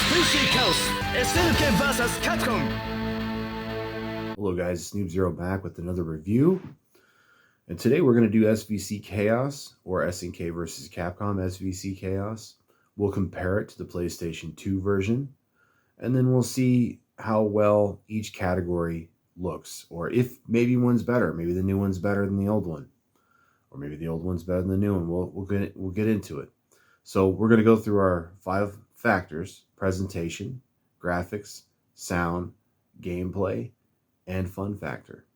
SVC Chaos, SNK vs Capcom. Hello guys, it's Noob Zero back with another review. And today we're going to do SVC Chaos, or SNK versus Capcom SVC Chaos. We'll compare it to the PlayStation 2 version, and then we'll see how well each category looks, or if maybe one's better. Maybe the new one's better than the old one, or maybe the old one's better than the new one. We'll get into it. So we're going to go through our 5 factors: presentation, graphics, sound, gameplay, and fun factor.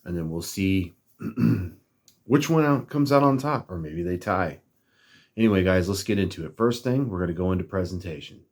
And then we'll see which one comes out on top, or maybe they tie. Anyway, guys, let's get into it. First thing, we're going to go into presentation.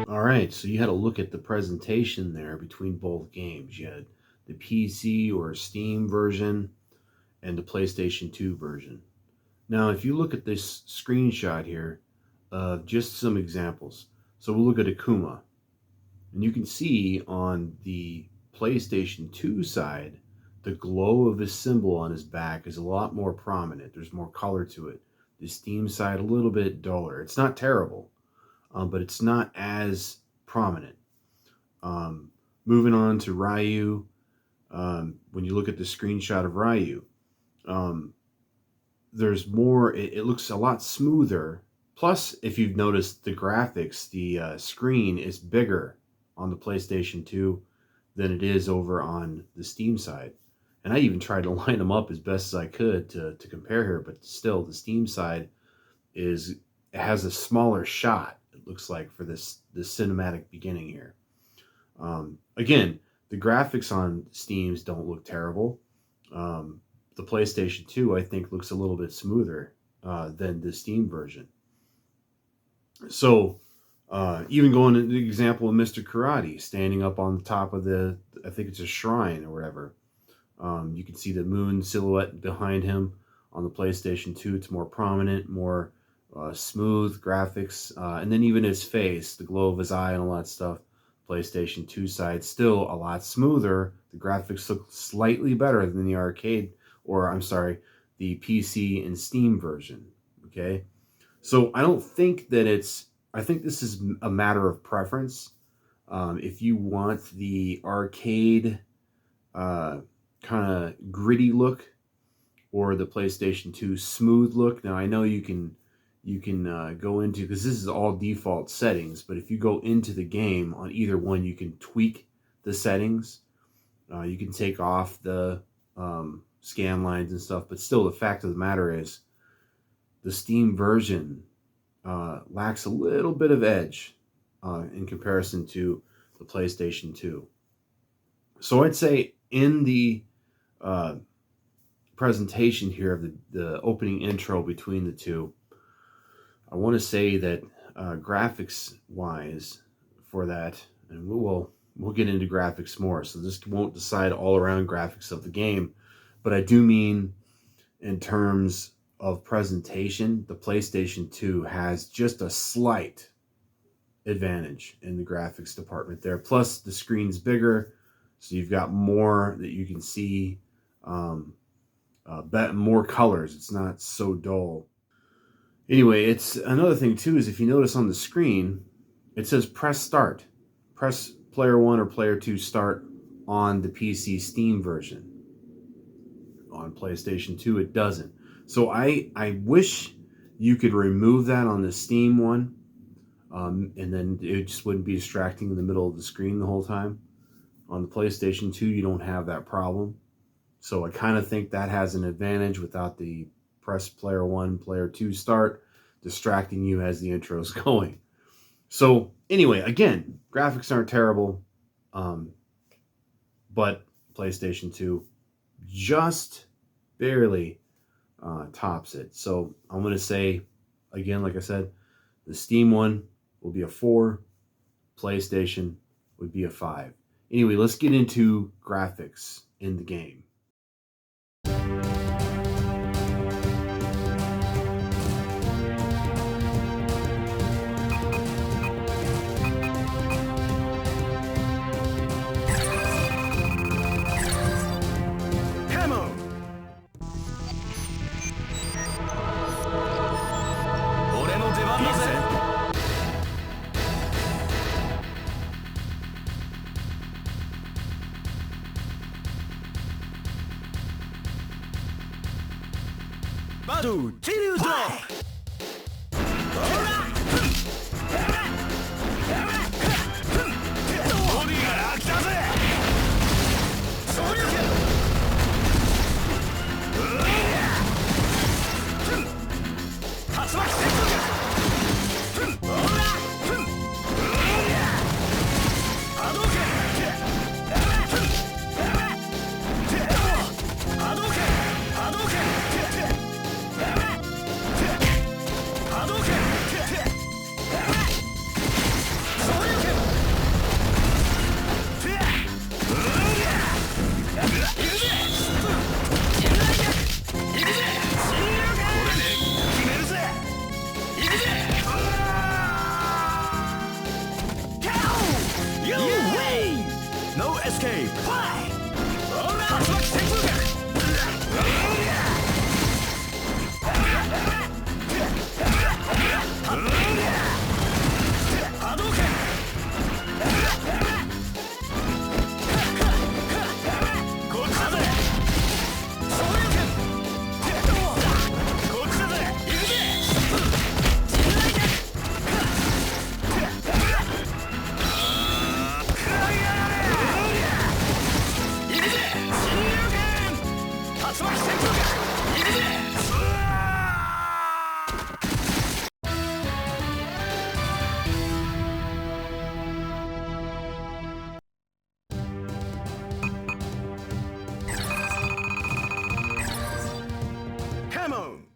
Alright, so you had a look at the presentation there between both games. You had the PC or Steam version and the PlayStation 2 version. Now, if you look at this screenshot here, just some examples. So we'll look at Akuma. And you can see on the PlayStation 2 side, the glow of his symbol on his back is a lot more prominent. There's more color to it. The Steam side, a little bit duller. It's not terrible, but it's not as prominent. Moving on to Ryu, when you look at the screenshot of Ryu, there's more, it looks a lot smoother. Plus, if you've noticed the graphics, the screen is bigger on the PlayStation 2 than it is over on the Steam side. And I even tried to line them up as best as I could to compare here, but still the Steam side has a smaller shot, it looks like, for this cinematic beginning here. Again, the graphics on Steam's don't look terrible. The PlayStation 2, I think, looks a little bit smoother than the Steam version. So, even going to the example of Mr. Karate, standing up on the top of I think it's a shrine or whatever. You can see the moon silhouette behind him. On the PlayStation 2, it's more prominent, more smooth graphics. And then even his face, the glow of his eye and all that stuff. PlayStation 2 side, still a lot smoother. The graphics look slightly better than the arcade, or I'm sorry, the PC and Steam version. Okay? So I don't think that I think this is a matter of preference. If you want the arcade kind of gritty look, or the PlayStation 2 smooth look. Now I know you can go into, because this is all default settings, but if you go into the game on either one, you can tweak the settings. You can take off the scan lines and stuff, but still the fact of the matter is the Steam version lacks a little bit of edge in comparison to the PlayStation 2. So I'd say in the presentation here of the opening intro between the two, I want to say that graphics wise for that, and we'll get into graphics more, so this won't decide all around graphics of the game, but I do mean in terms of presentation, the PlayStation 2 has just a slight advantage in the graphics department there. Plus the screen's bigger, so you've got more that you can see, more colors. It's not so dull. Anyway, it's another thing too is if you notice on the screen, it says press start. Press player 1 or player 2 start on the PC Steam version. On PlayStation 2, it doesn't. So I wish you could remove that on the Steam one, and then it just wouldn't be distracting in the middle of the screen the whole time. On the PlayStation 2, you don't have that problem. So I kind of think that has an advantage without the press player 1, player 2 start distracting you as the intro is going. So anyway, again, graphics aren't terrible, but PlayStation 2 just barely tops it. So I'm going to say, again, like I said, the Steam one will be a 4, PlayStation would be a 5. Anyway, let's get into graphics in the game. Battle, Kiryu Drop! Come on!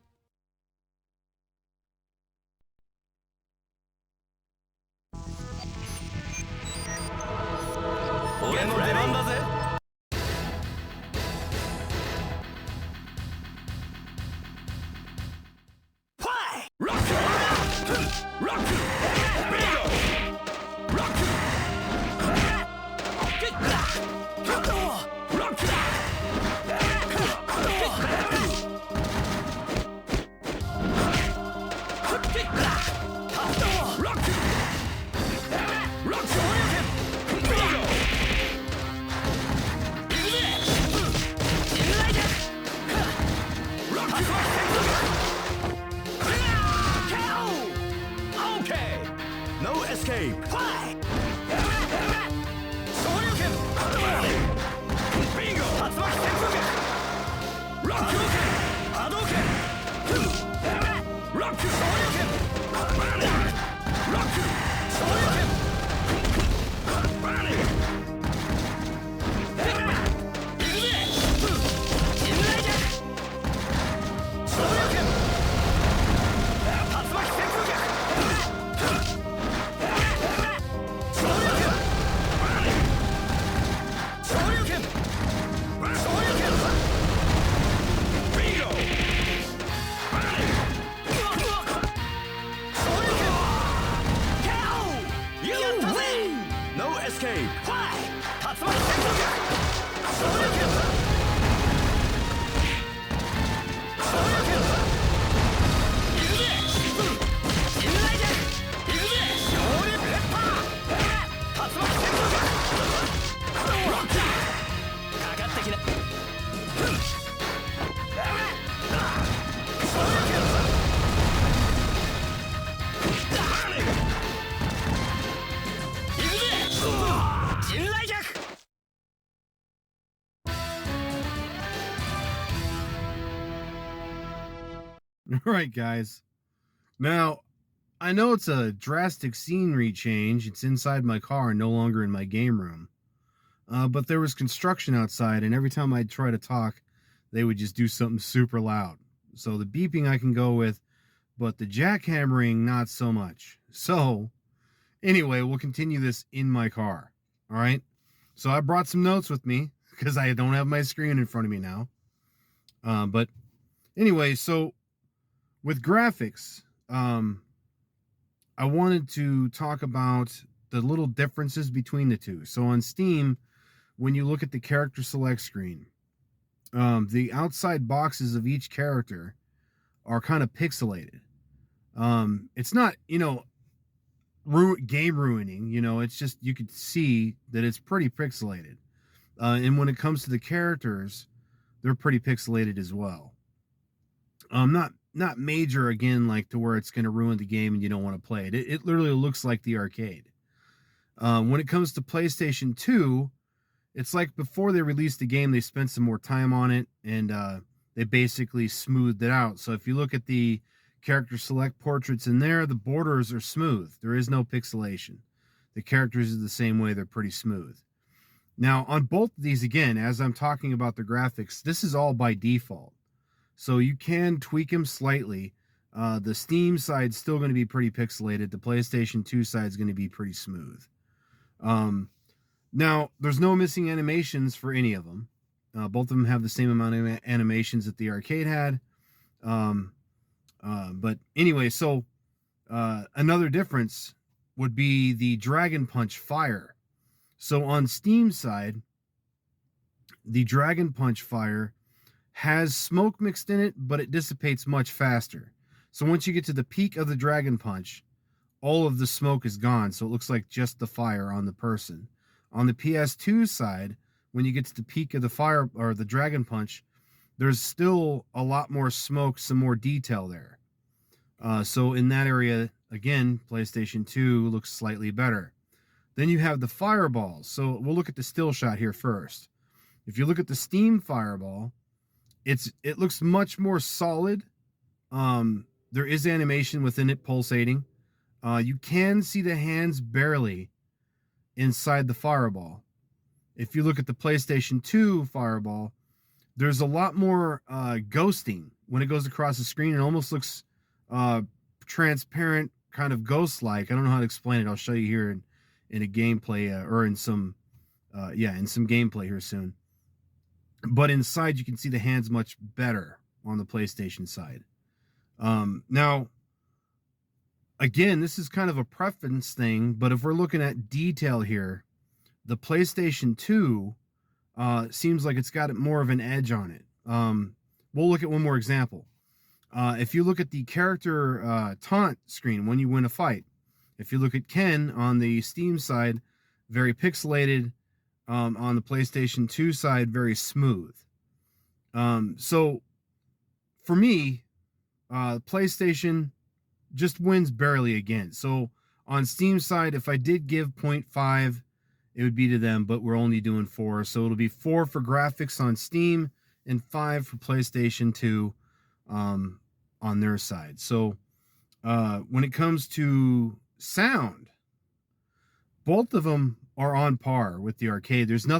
俺の出番だぜ。Escape! Fly! Bingo! KO! All right, guys. Now, I know it's a drastic scenery change. It's inside my car and no longer in my game room. But there was construction outside, and every time I'd try to talk, they would just do something super loud. So the beeping I can go with, but the jackhammering, not so much. So, anyway, we'll continue this in my car. All right. So I brought some notes with me because I don't have my screen in front of me now. But anyway, so with graphics, I wanted to talk about the little differences between the two. So on Steam, when you look at the character select screen, the outside boxes of each character are kind of pixelated. It's not, game ruining, it's just you could see that it's pretty pixelated. And when it comes to the characters, they're pretty pixelated as well. Not major again, like to where it's going to ruin the game and you don't want to play it. It literally looks like the arcade. When it comes to PlayStation 2, it's like before they released the game, they spent some more time on it and they basically smoothed it out. So if you look at the character select portraits in there, the borders are smooth. There is no pixelation. The characters are the same way. They're pretty smooth. Now, on both of these, again, as I'm talking about the graphics, this is all by default. So you can tweak them slightly. The Steam side's still going to be pretty pixelated. The PlayStation 2 side's going to be pretty smooth. Now, there's no missing animations for any of them. Both of them have the same amount of animations that the arcade had. But anyway, so another difference would be the Dragon Punch fire. So on Steam side, the Dragon Punch fire has smoke mixed in it, but it dissipates much faster. So once you get to the peak of the Dragon Punch, all of the smoke is gone. So it looks like just the fire on the person. On the PS2 side, when you get to the peak of the fire or the Dragon Punch, there's still a lot more smoke, some more detail there. So in that area, again, PlayStation 2 looks slightly better. Then you have the fireballs. So we'll look at the still shot here first. If you look at the Steam fireball, it looks much more solid. There is animation within it pulsating. You can see the hands barely inside the fireball. If you look at the PlayStation 2 fireball, there's a lot more ghosting when it goes across the screen. It almost looks transparent, kind of ghost-like. I don't know how to explain it. I'll show you here in a gameplay or in some gameplay here soon. But inside, you can see the hands much better on the PlayStation side. Now, again, this is kind of a preference thing, but if we're looking at detail here, the PlayStation 2 seems like it's got more of an edge on it. We'll look at one more example. If you look at the character taunt screen when you win a fight, if you look at Ken on the Steam side, very pixelated. On the PlayStation 2 side, very smooth. So for me, PlayStation just wins barely again. So on Steam side, if I did give 0.5, it would be to them, but we're only doing 4. So it'll be 4 for graphics on Steam and 5 for PlayStation 2 on their side. So when it comes to sound, both of them are on par with the arcade. There's no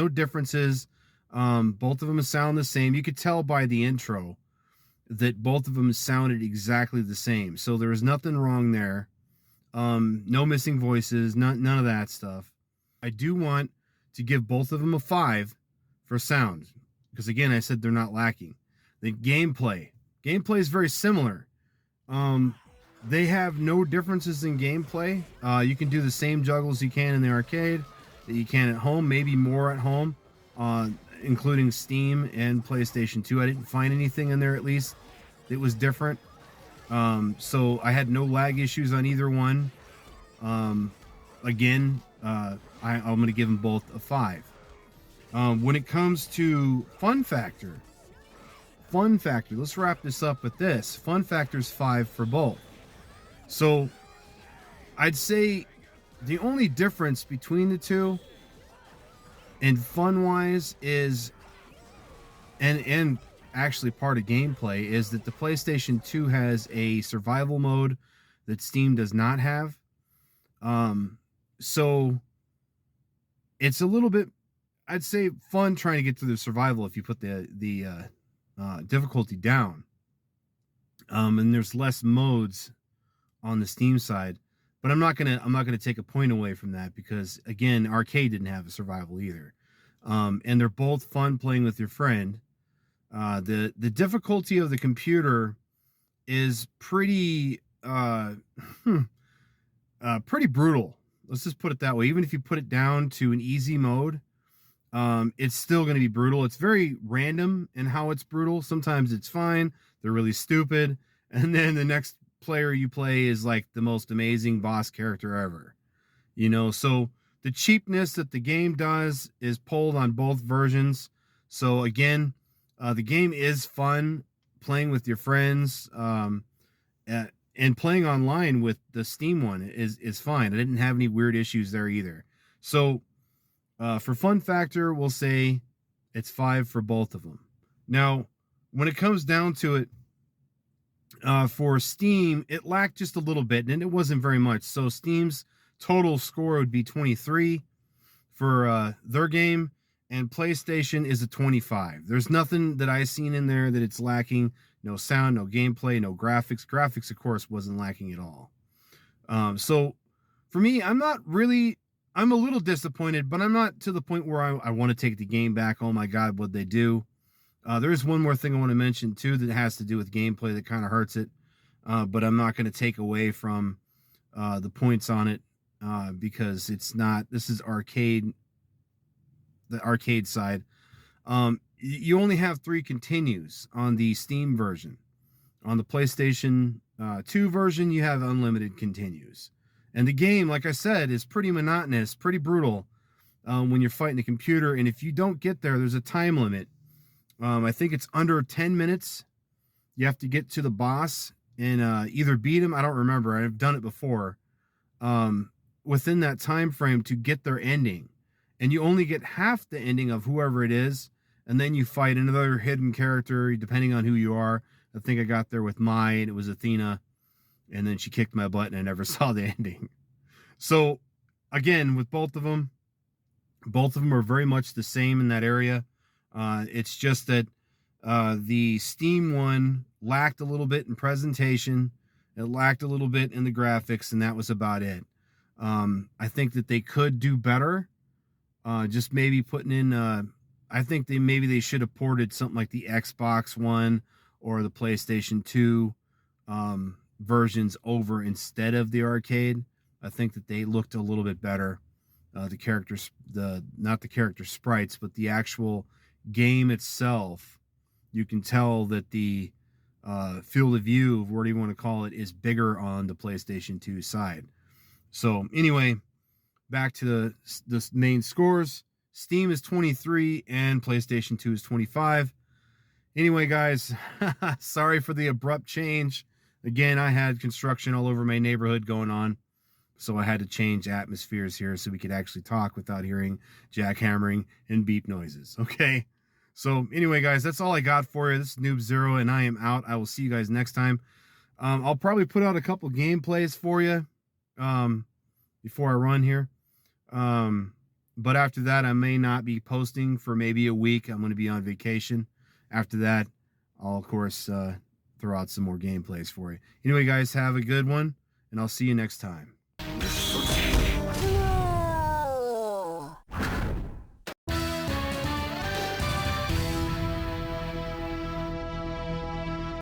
differences. Both of them sound the same. You could tell by the intro that both of them sounded exactly the same. So there was nothing wrong there. No missing voices, none of that stuff. I do want to give both of them a 5 for sound. Because again, I said they're not lacking. The gameplay is very similar. They have no differences in gameplay. You can do the same juggles you can in the arcade that you can at home, maybe more at home, including Steam and PlayStation 2. I didn't find anything in there, at least, that was different. So I had no lag issues on either one. Again, I'm going to give them both a 5. When it comes to fun factor, let's wrap this up with this. Fun factor's 5 for both. So I'd say the only difference between the two and fun-wise is, and actually part of gameplay is that the PlayStation 2 has a survival mode that Steam does not have. So it's a little bit, I'd say, fun trying to get through the survival if you put the difficulty down. And there's less modes on the Steam side, but I'm not gonna take a point away from that because again, arcade didn't have a survival either. And they're both fun playing with your friend. The difficulty of the computer is pretty pretty brutal. Let's just put it that way. Even if you put it down to an easy mode, it's still going to be brutal. It's very random in how it's brutal. Sometimes it's fine. They're really stupid. And then the next player you play is like the most amazing boss character ever. You know, so the cheapness that the game does is pulled on both versions. So again, the game is fun playing with your friends. And playing online with the Steam one is fine. I didn't have any weird issues there either. So for fun factor, we'll say it's 5 for both of them. Now, when it comes down to it, for Steam, it lacked just a little bit, and it wasn't very much. So Steam's total score would be 23 for their game, and PlayStation is a 25. There's nothing that I've seen in there that it's lacking. No sound, no gameplay, no graphics. Graphics, of course, wasn't lacking at all. So for me, I'm a little disappointed, but I'm not to the point where I want to take the game back. Oh my God, what'd they do? There's one more thing I want to mention too that has to do with gameplay that kind of hurts it. But I'm not going to take away from the points on it because this is arcade, the arcade side. You only have 3 continues on the Steam version. On the PlayStation 2 version, you have unlimited continues. And the game, like I said, is pretty monotonous, pretty brutal when you're fighting a computer. And if you don't get there, there's a time limit. I think it's under 10 minutes. You have to get to the boss and either beat him. I don't remember. I've done it before. Within that time frame to get their ending. And you only get half the ending of whoever it is. And then you fight another hidden character, depending on who you are. I think I got there with Mai, and it was Athena. And then she kicked my butt, and I never saw the ending. So, again, with both of them are very much the same in that area. It's just that the Steam one lacked a little bit in presentation. It lacked a little bit in the graphics, and that was about it. I think that they could do better. Just maybe putting in... I think they should have ported something like the Xbox One or the PlayStation 2 versions over instead of the arcade. I think that they looked a little bit better. The characters, not the character sprites, but the actual game itself. You can tell that the field of view, of whatever you want to call it, is bigger on the PlayStation 2 side. So anyway, back to the main scores. Steam is 23 and PlayStation 2 is 25. Anyway, guys, sorry for the abrupt change. Again, I had construction all over my neighborhood going on, so I had to change atmospheres here so we could actually talk without hearing jackhammering and beep noises. Okay? So anyway, guys, that's all I got for you. This is Noob Zero, and I am out. I will see you guys next time. I'll probably put out a couple gameplays for you before I run here. But after that, I may not be posting for maybe a week. I'm going to be on vacation. After that, I'll, of course, throw out some more gameplays for you. Anyway, guys, have a good one, and I'll see you next time.